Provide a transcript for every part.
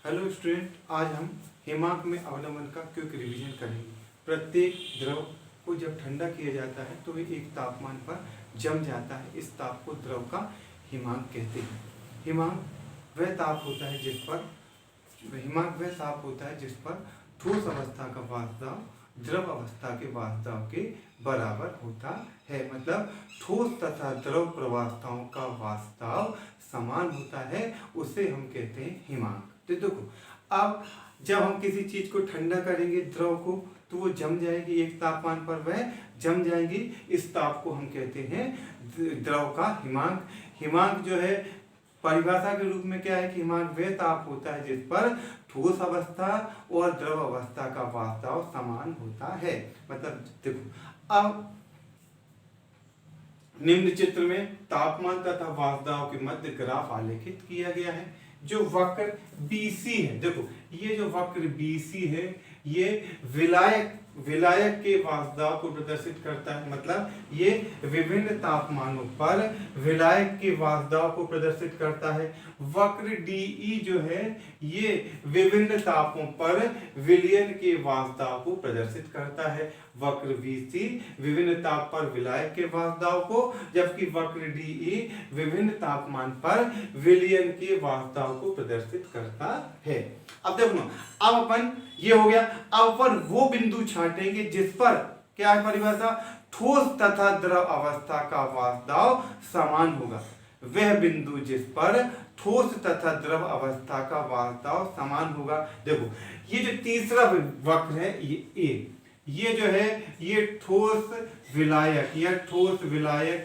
Hello student, आज हम हिमांक में अवनमन का क्विक रिवीजन करेंगे। प्रत्येक द्रव को जब ठंडा किया जाता है तो वे एक तापमान पर जम जाता है। इस ताप को द्रव का हिमांक कहते हैं। हिमांक वह ताप होता है जिस पर ठोस अवस्था का वाष्प द्रव अवस्था के वाष्प के बराबर होता है। मतलब ठोस तथा द्रव प्रवाहिताओं का वाष्प समान होता है, उसे हम कहते हैं हिमांक। तो देखो, अब जब हम किसी चीज को ठंडा करेंगे द्रव को, तो वो जम जाएगी, एक तापमान पर वह जम जाएगी। इस ताप को हम कहते हैं द्रव का हिमांक। हिमांक जो है परिभाषा के रूप में क्या है कि हिमांक वह ताप होता है जिस पर ठोस अवस्था और द्रव अवस्था का वाष्प समान होता है। मतलब देखो, अब निम्न चित्र में तापमान तथा वाष्प के मध्य ग्राफ आलेखित किया गया है। जो वक्र BC है, देखो ये जो वक्र BC है ये विलायक के वाष्प को प्रदर्शित करता है। मतलब ये विभिन्न तापमानों पर विलायक के वाष्प को प्रदर्शित करता है। वक्र DE जो है ये विभिन्न तापों पर विलयन के वाष्प को प्रदर्शित करता है। वक्र BC विभिन्न ताप पर विलायक के वाष्प को, जबकि वक्र DE विभिन्न तापमान पर विलयन के वाष्प को प्रदर्शित करता है। अब देखो ना, अब अपन ये हो गया। अब अपन वो बिंदु छांटेंगे जिस पर क्या है परिभाषा, ठोस तथा द्रव अवस्था का वाष्प समान होगा। वह बिंदु जिस पर ठोस तथा द्रव अवस्था का वाष्प समान होगा। देखो ये जो तीसरा वक्र है ये जो है ये ठोस विलायक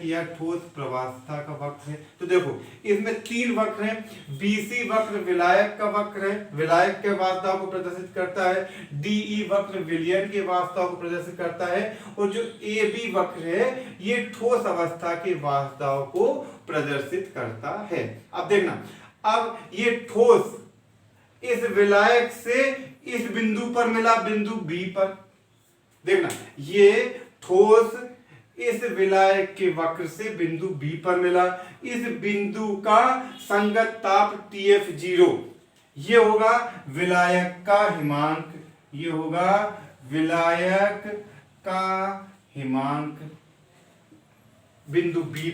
या ठोस प्रवास्था का वक्र है। तो देखो इसमें तीन वक्र हैं। BC वक्र विलायक का वक्र है, विलायक के वाष्प को प्रदर्शित करता है। DE वक्र विलयन के वाष्प को प्रदर्शित करता है, और जो AB वक्र है ये ठोस अवस्था के वाष्प को प्रदर्शित करता है। अब देखना, अब ये ठोस इस विलायक से इस बिंदु पर मिला, बिंदु B पर। देखना, ये ठोस इस विलायक के वक्र से बिंदु B पर मिला। इस बिंदु का संगत ताप TF0 ये होगा विलायक का हिमांक। ये होगा विलायक का हिमांक। बिंदु B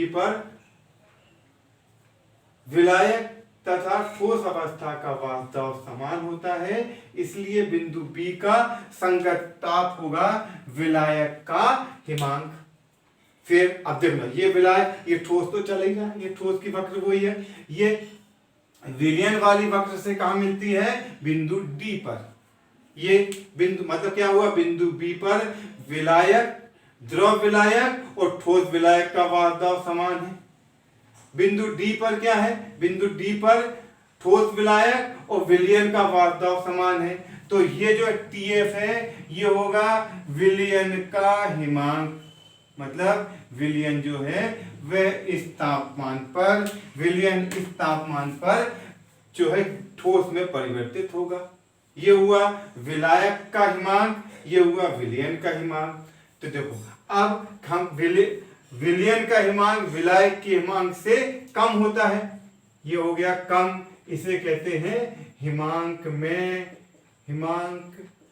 पर विलायक तथा ठोस अवस्था का वाष्प समान होता है, इसलिए बिंदु B का संगत ताप होगा विलायक का हिमांक। फिर अब देखना, ये विलायक, ये ठोस तो चलेगा, ये ठोस की वक्र वही है। ये विलयन वाली वक्र से कहां मिलती है, बिंदु D पर। ये बिंदु मतलब क्या हुआ, बिंदु B पर विलायक, द्रव विलायक और ठोस विलायक का वाष्प समान है। बिंदु D पर क्या है, बिंदु D पर ठोस विलायक और विलयन का वाष्प समान है। तो ये जो TF है ये होगा विलयन का हिमांक। मतलब विलयन जो है वह इस तापमान पर, विलयन इस तापमान पर जो है ठोस में परिवर्तित होगा। ये हुआ विलायक का हिमांक, ये हुआ विलयन का हिमांक। तो देखो, अब हम विलयन का हिमांक विलायक के हिमांक से कम होता है, ये हो गया कम। इसे कहते हैं हिमांक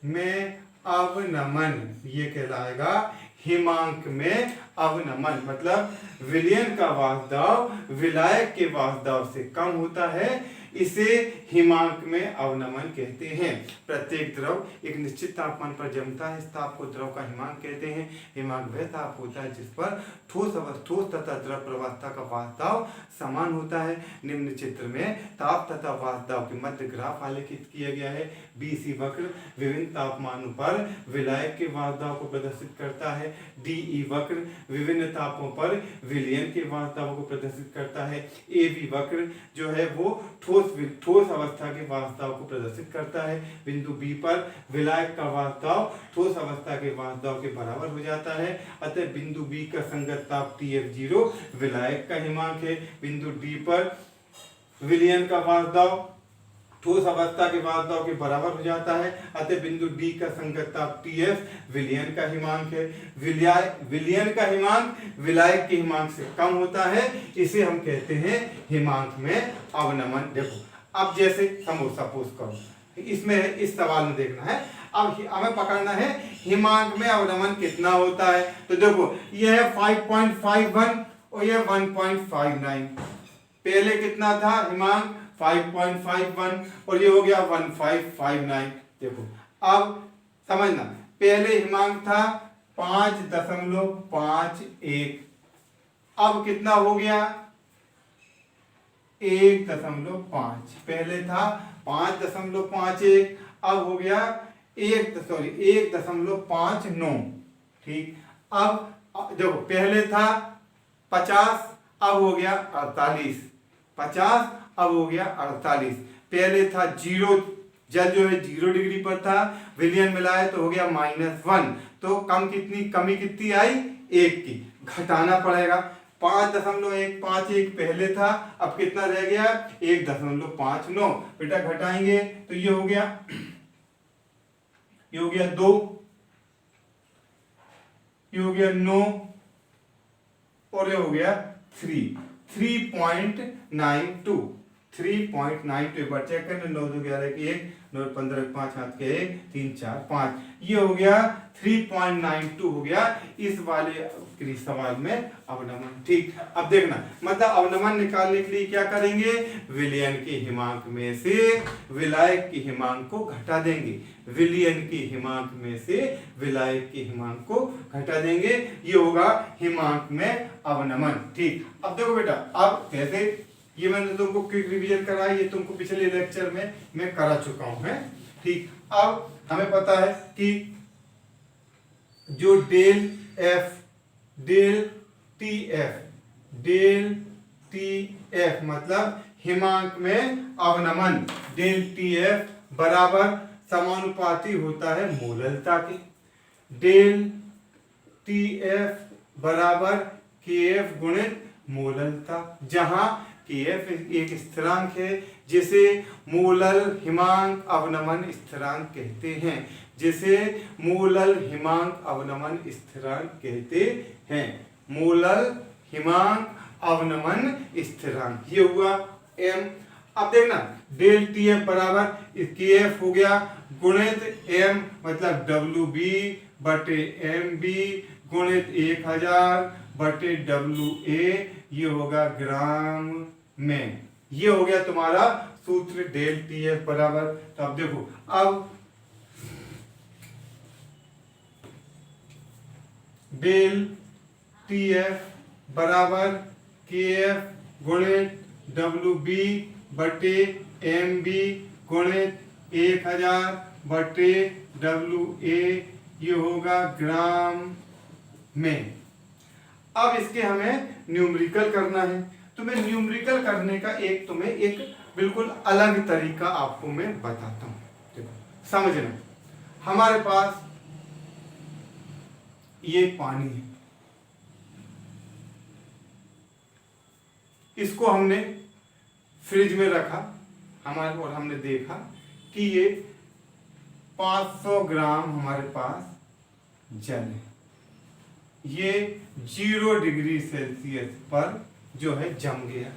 में अवनमन। ये कहलाएगा हिमांक में अवनमन। मतलब विलयन का वाष्प विलायक के वाष्प से कम होता है, इसे हिमांक में अवनमन कहते हैं। प्रत्येक द्रव एक निश्चित तापमान पर जमता है, इस ताप को द्रव का हिमांक कहते हैं। हिमांक वह ताप होता है जिस पर ठोस तथा द्रव प्रवाहिता का वाष्प समान होता है। निम्न चित्र में ताप तथा वाष्प के मध्य ग्राफ आलेखित किया गया है। BC वक्र विभिन्न तापमानों पर विलायक के वाष्प को प्रदर्शित करता है। DE वक्र विभिन्न तापों पर विलयन के वाष्प को प्रदर्शित करता है। AB वक्र जो है वो ठोस अवस्था के वाष्प को प्रदर्शित करता है। बिंदु B पर विलायक का वाष्प ठोस अवस्था के वाष्प के बराबर हो जाता है, अतः बिंदु B का संगत ताप TF0 विलायक का हिमांक है। बिंदु D पर विलयन का वाष्प ठोस अवस्था के वाष्प के बराबर हो जाता है, अतः बिंदु D का संगत ताप TF विलयन का हिमांक है। विलयन का हिमांक विलायक के हिमांक से कम होता है, इसे हम कहते हैं हिमांक में अवनमन। देखो, अब जैसे सपोज करो इसमें इस सवाल में देखना है, अब हमें पकड़ना है हिमांक में अवनमन कितना होता है। तो देखो ये है 5.51 और ये 1.59। पहले कितना था हिमांक 5.51 और ये हो गया 1559। देखो अब समझना, पहले हिमांक था 5.51, अब कितना हो गया 1.5। पहले था 5.51, अब हो गया 1.59। ठीक, अब देखो पहले था 50, अब हो गया 48। 50 अब हो गया 48। पहले था 0, जल जो है 0 डिग्री पर था, विलयन मिलाया तो हो गया -1। तो कमी कितनी आई 1 की, घटाना पड़ेगा। 5.151 पहले था, अब कितना रह गया 1.59। बेटा घटाएंगे तो ये हो गया 2, ये हो गया 9 और ये हो गया 3.92। एक बार चेक करना, 9 2 11 की 1, 9 15 5 हाथ के 1 3 4 5, ये हो गया 3.92 हो गया इस वाले सवाल में अवनमन। ठीक, अब देखना मतलब अवनमन निकालने के लिए क्या करेंगे, विलयन के हिमांक में से विलायक के हिमांक को घटा देंगे। विलयन के हिमांक में से विलायक के हिमांक को घटा देंगे, ये होगा हिमांक में अवनमन। ठीक, अब देखो बेटा, अब कैसे, ये मैंने तुमको क्विक रिवीजन कराई, ये तुमको पिछले लेक्चर में मैं करा चुका हूं है। ठीक, अब हमें पता है कि जो डेल टी एफ मतलब हिमांक में अवनमन, डेल टी एफ बराबर समानुपाती होता है मोललता के। डेल टी एफ बराबर के एफ गुणित मोललता, जहां के एफ एक स्थिरांक है जिसे मोलल हिमांक अवनमन स्थिरांक कहते हैं, जिसे मोलल हिमांक अवनमन स्थिरांक कहते हैं। मोलल हिमांक अवनमन स्थिरांक, ये हुआ m। अब देखना डेल टी एफ बराबर के एफ हो गया गुणित m मतलब WB बटे MB गुणित 1000 बटे WA, ये होगा ग्राम में। ये हो गया तुम्हारा सूत्र डेल टी एफ बराबर। तो अब देखो, अब डेल टी एफ बराबर के एफ गुणित WB बटे MB गुणित 1000 बटे WA, ये होगा ग्राम में। अब इसके हमें न्यूमेरिकल करना है। तुम्हें न्यूमेरिकल करने का तुम्हें एक बिल्कुल अलग तरीका आपको मैं बताता हूं। देखो समझना, हमारे पास ये पानी है, इसको हमने फ्रिज में रखा हमारे, और हमने देखा कि ये 500 ग्राम हमारे पास जल है। ये 0 डिग्री सेल्सियस पर जो है जम गया,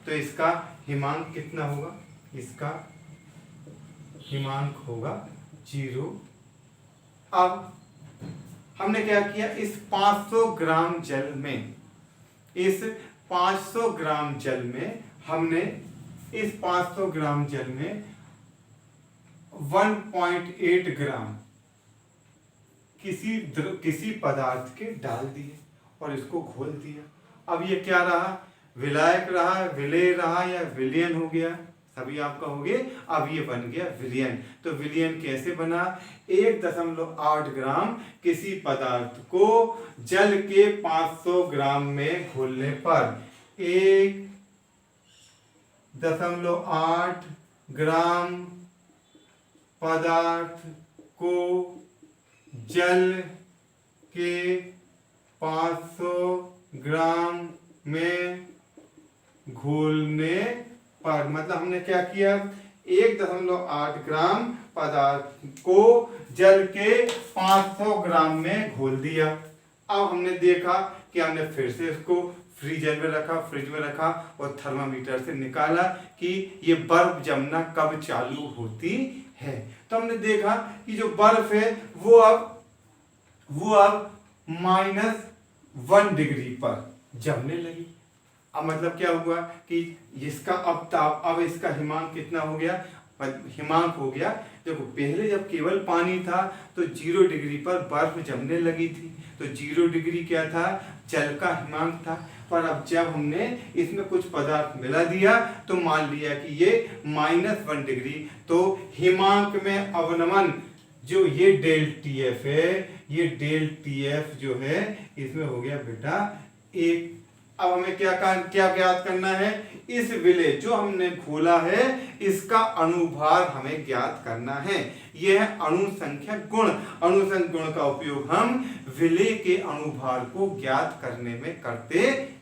तो इसका हिमांक कितना होगा, इसका हिमांक होगा 0। अब हमने क्या किया, इस 500 ग्राम जल में, इस 500 ग्राम जल में हमने, इस 500 ग्राम जल में 1.8 ग्राम किसी पदार्थ के डाल दिए और इसको घोल दिया। अब ये क्या रहा, विलायक रहा, विलेय रहा या विलयन हो गया, सभी आप कहोगे। अब ये बन गया विलयन। तो विलयन कैसे बना, 1.8 ग्राम किसी पदार्थ को जल के 500 ग्राम में घोलने पर 1.8 ग्राम पदार्थ को जल के 500 ग्राम में घोलने पर, मतलब हमने क्या किया, 1.8 ग्राम पदार्थ को जल के 500 ग्राम में घोल दिया। अब हमने देखा कि हमने फिर से इसको फ्रीजर में रखा, फ्रिज में रखा और थर्मामीटर से निकाला कि ये बर्फ जमना कब चालू होती है। तो हमने देखा कि जो बर्फ है वो अब -1 डिग्री पर जमने लगी। अब मतलब क्या हुआ कि इसका अब इसका हिमांक कितना हो गया, हिमांक हो गया, देखो पहले जब केवल पानी था तो 0 डिग्री पर बर्फ जमने लगी थी, तो 0 डिग्री क्या था, जल का हिमांक था। पर अब जब हमने इसमें कुछ पदार्थ मिला दिया तो मान लिया कि ये -1 डिग्री, तो हिमांक में अवनमन जो ये डेल TF है, ये डेल TF जो है इसमें हो गया बेटा 1। अब हमें क्या ज्ञात करना है, इस विलेय जो हमने खोला है इसका अनुभार हमें ज्ञात करना है। यह है अणुसंख्यक गुण। अणुसंख्यक गुण का उपयोग हम विलेय के अनुभार को ज्ञात करने में करते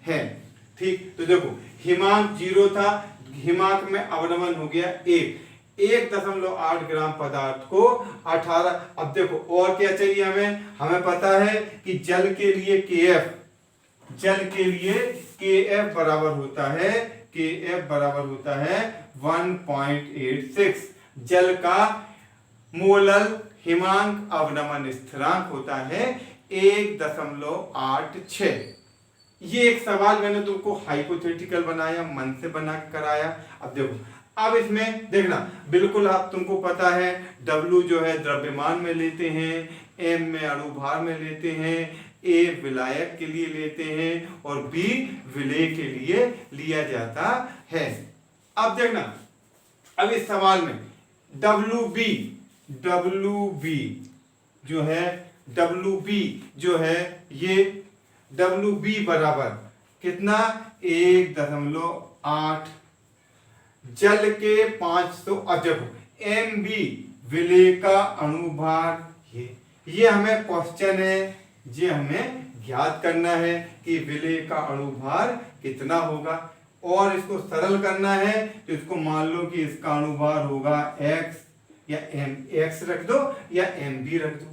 हैं। ठीक, तो देखो हिमांक 0 था, हिमांक में अवनमन हो गया 1.8 ग्राम पदार्थ को 18। अब देखो और क्या चाहिए हमें पता है कि जल के लिए KF बराबर होता है 1.86। जल का मोलल हिमांक अवनमन स्थिरांक होता है 1.86। ये एक सवाल मैंने तुमको हाइपोथेटिकल बनाया, मन से बना कराया। अब देखो, अब इसमें देखना बिल्कुल आप तुमको पता है W जो है द्रव्यमान में लेते हैं, M में अणुभार में लेते हैं, A विलायक के लिए लेते हैं और B विलेय के लिए लिया जाता है। अब देखना, अब इस सवाल में WB जो है ये WB बराबर कितना 1.8, जल के 500 अजब, MB विलेय का अणुभार, ये हमें क्वेश्चन है, ये हमें ज्ञात करना है कि विलेय का अणुभार कितना होगा। और इसको सरल करना है तो इसको मान लो कि इसका अणुभार होगा X या X रख दो या MB रख दो।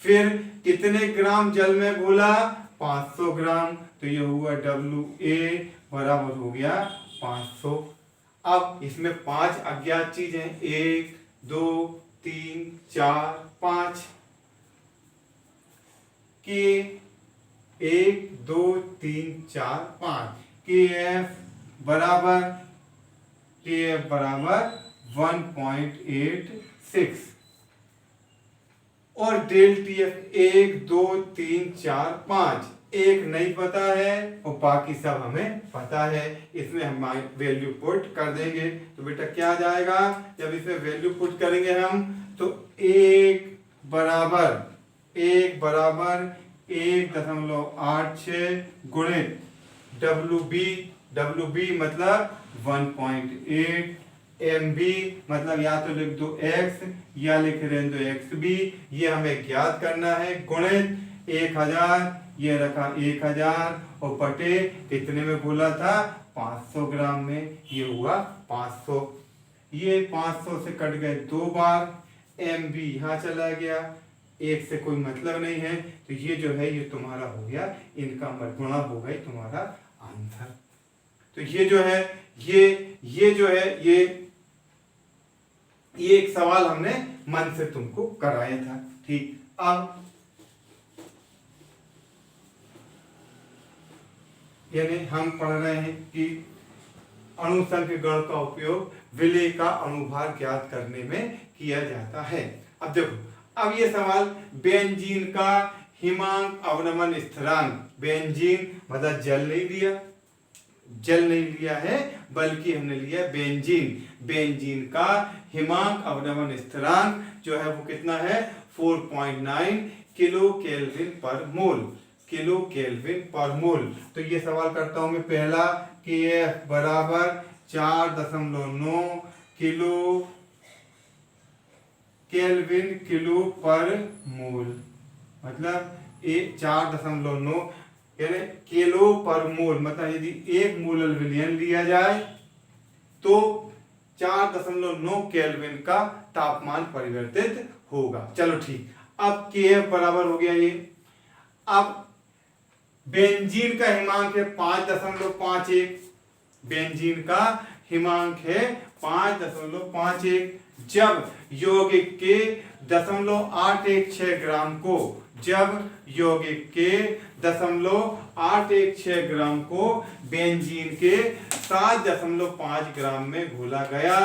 फिर कितने ग्राम जल में घोला, 500 ग्राम, तो ये हुआ WA बराबर हो गया 500। अब इसमें 5 अज्ञात चीज हैं, 1 2 3 4 5 के 1 2 3 4 5 KF बराबर 1.86 और डेल TF 1 2 3 4 5 एक नहीं पता है और बाकी सब हमें पता है। इसमें हम वैल्यू पुट कर देंगे तो बेटा क्या आ जाएगा, जब इसमें वैल्यू पुट करेंगे हम तो 1 बराबर 1.86 गुणित WB मतलब 1.8, MB मतलब या तो लिख दो X या लिख रहे तो XB, ये हमें ज्ञात करना है, गुणित 1000, ये रखा 1000 और बटे कितने में बोला था 500 ग्राम में, ये हुआ 500। ये 500 से कट गए 2 बार, MB यहाँ चला गया, 1 से कोई मतलब नहीं है, तो ये जो है ये तुम्हारा हो गया, इनका गुणा हो गई तुम्हारा आंसर। तो ये जो है ये जो है ये एक सवाल हमने मन से तुमको कराया था। ठीक, अब यानी हम पढ़ रहे हैं कि अणुसंख्यक गण का उपयोग विलेय का अणुभार ज्ञात करने में किया जाता है। अब देखो, अब ये सवाल बेंजीन का हिमांक अवनमन स्थिरांक, बेंजीन मतलब जल नहीं लिया है बल्कि हमने लिया बेंजीन का हिमांक अवनमन स्थिरांक जो है वो कितना है 4.9 किलो केल्विन पर मोल। तो ये सवाल करता हूं मैं पहला, KF बराबर 4.9 किलो केल्विन किलो पर मोल, मतलब 4.9 यानी किलो पर मोल, मतलब यदि 1 मोलल विलयन लिया जाए तो 4.9 केल्विन का तापमान परिवर्तित होगा। चलो ठीक, अब KF बराबर हो गया ये। अब बेंजीन का हिमांक है 5.51, बेंजीन का हिमांक है 5.51। जब यौगिक के 0.816 ग्राम को, जब यौगिक के 0.816 ग्राम को बेंजीन के 7.5 ग्राम में घोला गया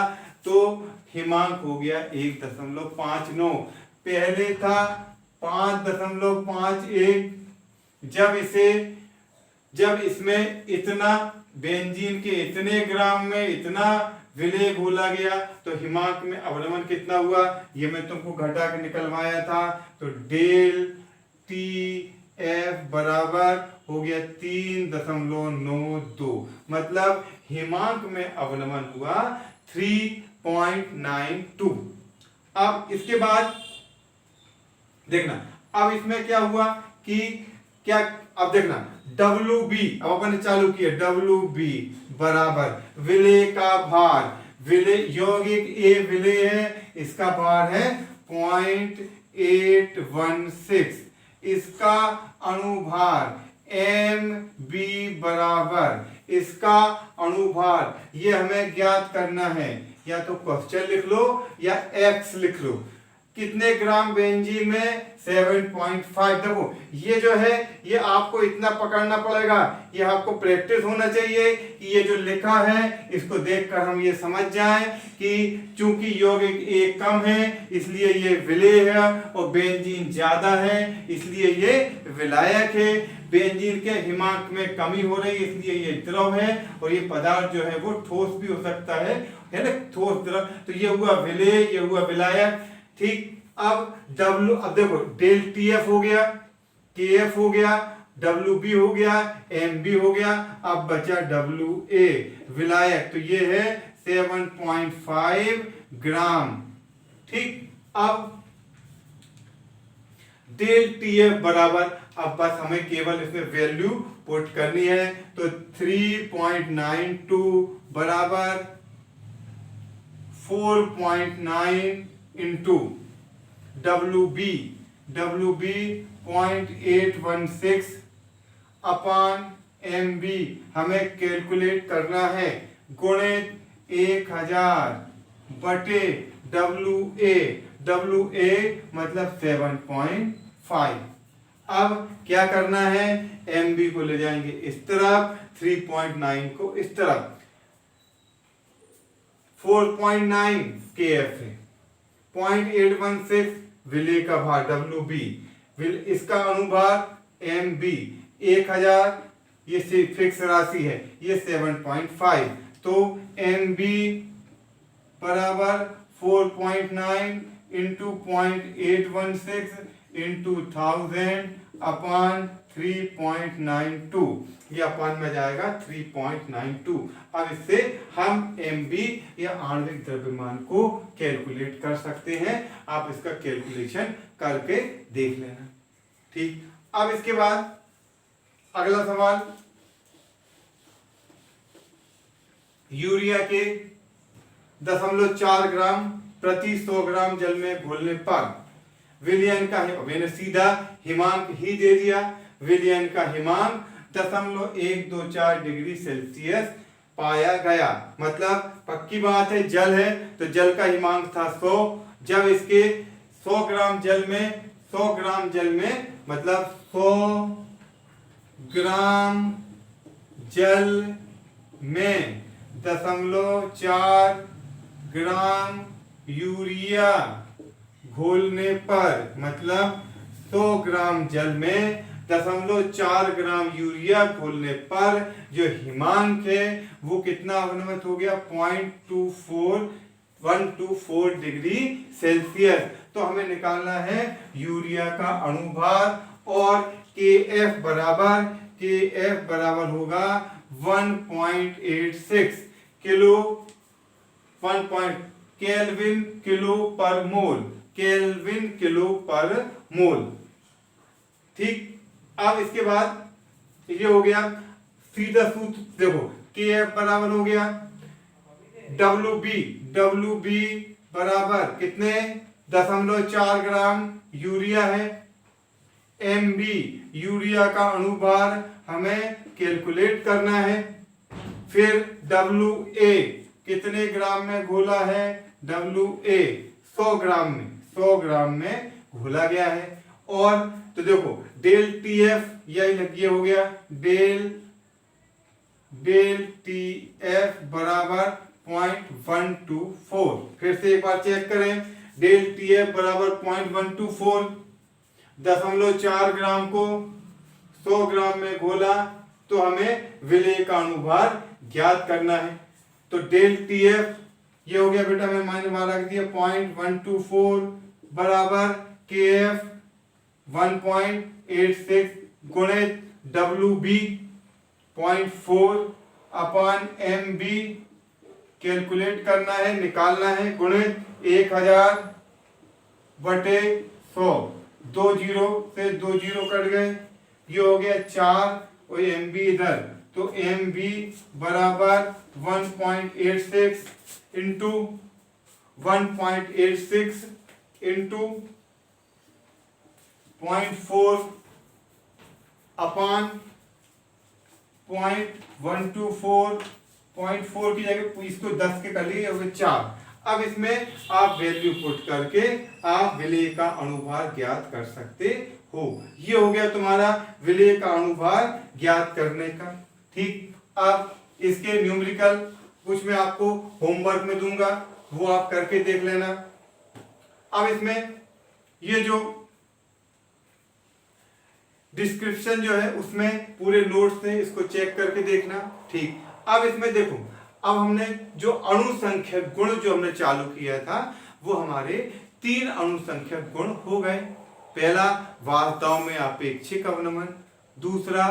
तो हिमांक हो गया 1.59। पहले था 5.51। जब इसमें इतना बेंजीन के इतने ग्राम में इतना विलेय घोला गया तो हिमांक में अवनमन कितना हुआ, ये मैं तुमको घटा के निकलवाया था। तो डेल टी एफ बराबर हो गया 3.92, मतलब हिमांक में अवनमन हुआ 3.92। अब इसके बाद देखना, अब इसमें क्या हुआ कि क्या, अब देखना WB, अब अपन ने चालू किया WB बराबर विलेय का भार, विलेय यौगिक A विलेय है, इसका भार है 0.816, इसका अणुभार MB बराबर इसका अणुभार, ये हमें ज्ञात करना है, या तो क्वेश्चन लिख लो या X लिख लो। कितने ग्राम बेंजीन में 7.5। देखो ये जो है ये आपको इतना पकड़ना पड़ेगा, ये आपको प्रैक्टिस होना चाहिए कि ये जो लिखा है इसको देखकर हम ये समझ जाएं कि चूंकि यौगिक A कम है इसलिए ये विलेय है और बेंजीन ज्यादा है इसलिए ये विलायक है। बेंजीन के हिमांक में कमी हो रही है इसलिए ये द्रव है और ये पदार्थ जो है वो ठोस भी हो सकता है ना, ठोस द्रव। तो ये हुआ विलेय, ये हुआ विलायक, ठीक। अब अब देखो डेल TF हो गया, KF हो गया, WB हो गया, MB हो गया, अब बचा WA विलायक, तो ये है 7.5 ग्राम, ठीक। अब डेल TF बराबर, अब बस हमें केवल इसमें वैल्यू पुट करनी है, तो 3.92 बराबर 4.9 इंटू WB 0.816 अपान MB हमें कैलकुलेट करना है, गुणित 1000 बटे WA मतलब 7.5। अब क्या करना है, MB को ले जाएंगे इस तरफ, 3.9 को इस तरफ, 4.9 KF है, 0.816 विलेय का भार WB, इसका अनुभार MB 1000, ये फिक्स राशि है, ये 7.5, तो MB बराबर 4.9 इंटू 0.816 इंटू 1000 अपान 3.92, ये अपान में जाएगा 3.92। अब इससे हम MB या आणविक द्रव्यमान को कैलकुलेट कर सकते हैं, आप इसका कैलकुलेशन करके देख लेना, ठीक। अब इसके बाद अगला सवाल, यूरिया के 0.4 ग्राम प्रति 100 ग्राम जल में घोलने पर विलयन का, मैंने सीधा हिमांक ही दे दिया, विलयन का हिमांक 0.124 डिग्री सेल्सियस पाया गया। मतलब पक्की बात है, जल है तो जल का हिमांक था 100, जब इसके 100 ग्राम जल में मतलब 100 ग्राम जल में 0.4 ग्राम यूरिया घोलने पर, मतलब 100 ग्राम जल में 0.4 ग्राम यूरिया घोलने पर जो हिमांक है वो कितना अवनमित हो गया, 124 डिग्री सेल्सियस। तो हमें निकालना है यूरिया का अणुभार और KF बराबर होगा 1.86 किलो, केल्विन किलो पर मोल, ठीक। अब इसके बाद ये हो गया, सीधा सूत्र देखो, KF बराबर हो गया WB बराबर कितने, 0.4 ग्राम यूरिया है, MB यूरिया का अणुभार हमें कैलकुलेट करना है। फिर WA कितने ग्राम में घोला है, WA 100 ग्राम में घोला गया है। और तो देखो डेल TF ये हो गया, डेल TF बराबर 0.124। फिर से एक बार चेक करें, डेल TF बराबर 0.124, 0.4 ग्राम को 100 ग्राम में घोला तो हमें विलेय का अणुभार ज्ञात करना है। तो डेल TF ये हो गया बेटा, मैं माइनस वहां रख दिया 0.124 बराबर KF 1.86 गुणित WB 0.4 अपन MB कैलकुलेट करना है, निकालना है, गुणित 1000 बटे 100, 2 जीरो से 2 जीरो कट गए, ये हो गया 4 और MB इधर, तो MB बराबर 1.86 इंटू 1.86 इंटू 0.4 अपान 0.124, 0.4 की जगह इसको 10 के कर लिए, हो गए 4। अब इसमें आप वैल्यू पुट करके आप विलेय का अणुभार ज्ञात कर सकते हो। ये हो गया तुम्हारा विलेय का अणुभार ज्ञात करने का। ठीक, अब इसके न्यूमेरिकल कुछ मैं आपको होमवर्क में दूंगा, वो आप करके देख लेना। अब इसमें ये जो डिस्क्रिप्शन जो है उसमें पूरे नोट्स हैं, इसको चेक करके देखना। ठीक, अब इसमें देखो, अब हमने जो अणु संख्यक गुण जो हमने चालू किया था वो हमारे 3 अणु संख्यक गुण हो गए। पहला वास्तव में अपेक्षिक अवनमन, दूसरा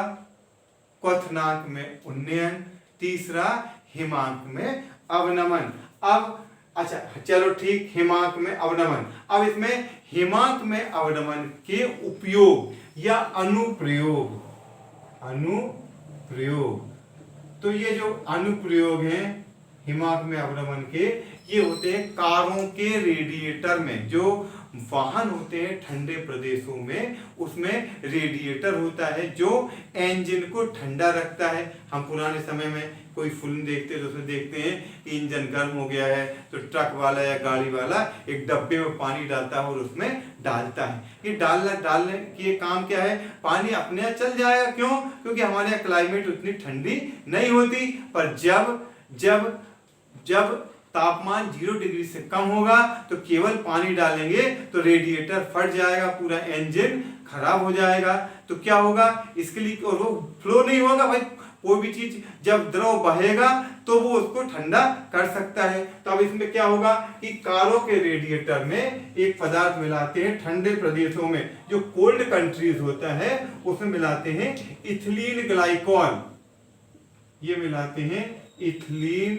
क्वथनांक में उन्नयन, तीसरा हिमांक में अवनमन। अब अच्छा चलो ठीक, हिमांक में अवनमन। अब इसमें हिमांक में अवनमन के उपयोग या अनुप्रयोग, तो ये जो अनुप्रयोग हैं हिमांक में अवनमन के, ये होते हैं कारों के रेडिएटर में, जो वाहन होते हैं ठंडे प्रदेशों में, उसमें रेडिएटर होता है जो इंजन को ठंडा रखता है। हम पुराने समय में कोई फिल्म देखते हैं तो उसमें देखते हैं कि इंजन गर्म हो गया है तो ट्रक वाला या गाड़ी वाला एक डब्बे में पानी डालता है और उसमें डालता है। ये डालने की काम क्या है, पानी अपने आप चल जाएगा। क्यों? क्योंकि हमारे यहाँ क्लाइमेट उतनी ठंडी नहीं होती। पर जब तापमान 0 डिग्री से कम होगा तो केवल पानी डालेंगे तो रेडिएटर फट जाएगा, पूरा इंजन खराब हो जाएगा। तो क्या होगा इसके लिए, और वो फ्लो नहीं होगा भाई, कोई भी चीज जब द्रव बहेगा तो वो उसको ठंडा कर सकता है। तो अब इसमें क्या होगा कि कारों के रेडिएटर में एक पदार्थ मिलाते हैं ठंडे प्रदेशों में, जो कोल्ड कंट्रीज होता है उसमें मिलाते हैं इथिलीन ग्लाइकॉल। ये मिलाते हैं इथिलीन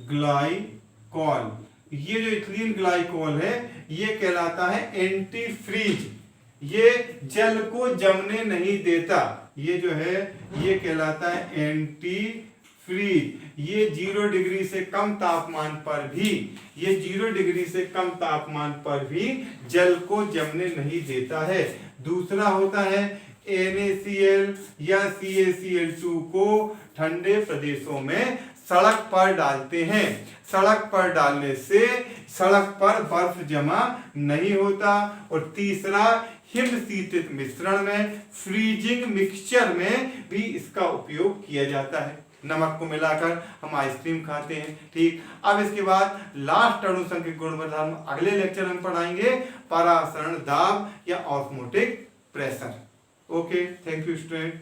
ग्लाइकॉल। ये जो इथिलीन ग्लाइकॉल है ये कहलाता है एंटी फ्रीज, ये जल को जमने नहीं देता। ये जो है ये कहलाता है एंटी फ्रीज। ये 0 डिग्री से कम तापमान पर भी, ये 0 डिग्री से कम तापमान पर भी जल को जमने नहीं देता है। दूसरा होता है NaCl या CaCl2 को ठंडे प्रदेशों में सड़क पर डालते हैं। सड़क पर डालने से सड़क पर बर्फ जमा नहीं होता। और तीसरा हिमशीतित मिश्रण में, फ्रीजिंग मिक्सचर में भी इसका उपयोग किया जाता है। नमक को मिलाकर हम आइसक्रीम खाते हैं। ठीक, अब इसके बाद लास्ट अणुसंख्यक गुण हम अगले लेक्चर में पढ़ाएंगे, परासरण दाब या osmotic pressure. Okay, thank you student.